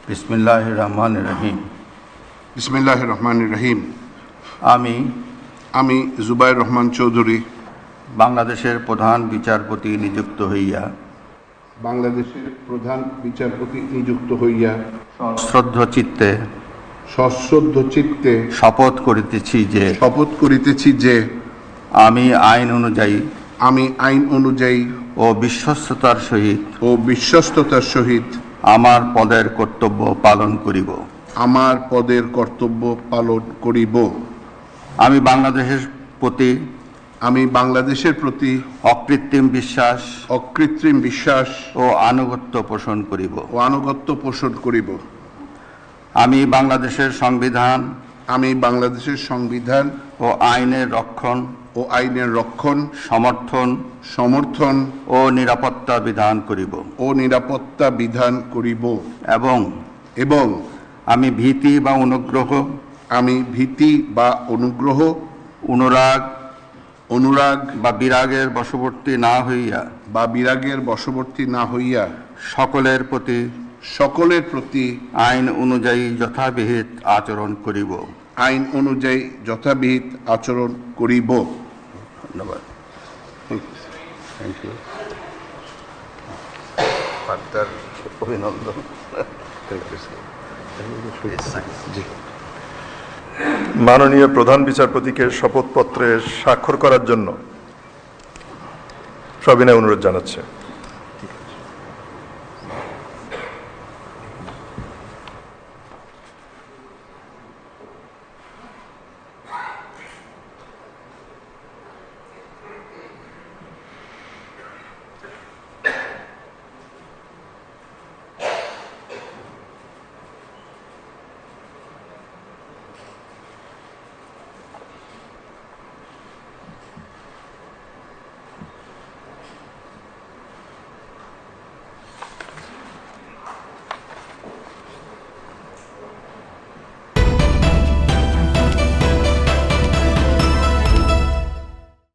বিসমিল্লাহির রহমানির রহিম। বিসমিল্লাহির রহমানির রহিম। আমি জুবায়ের রহমান চৌধুরী বাংলাদেশের প্রধান বিচারপতি নিযুক্ত হইয়া সশ্রদ্ধ চিত্তে শপথ করিতেছি যে আমি আইন অনুযায়ী ও বিশ্বস্ততার সহিত আমার পদের কর্তব্য পালন করিব। আমি বাংলাদেশের প্রতি অকৃত্রিম বিশ্বাস ও আনুগত্য পোষণ করিব। আমি বাংলাদেশের সংবিধান ও আইনের রক্ষণ সমর্থন ও নিরাপত্তা বিধান করিব এবং আমি ভীতি অনুরাগ বা বিরাগের বশবর্তী না হইয়া সকলের প্রতি আইন অনুযায়ী যথাবিহিত আচরণ করিব। ধন্যবাদ। অভিনন্দন। মাননীয় প্রধান বিচারপতিকে শপথপত্রে স্বাক্ষর করার জন্য সবিনয় অনুরোধ জানাচ্ছে।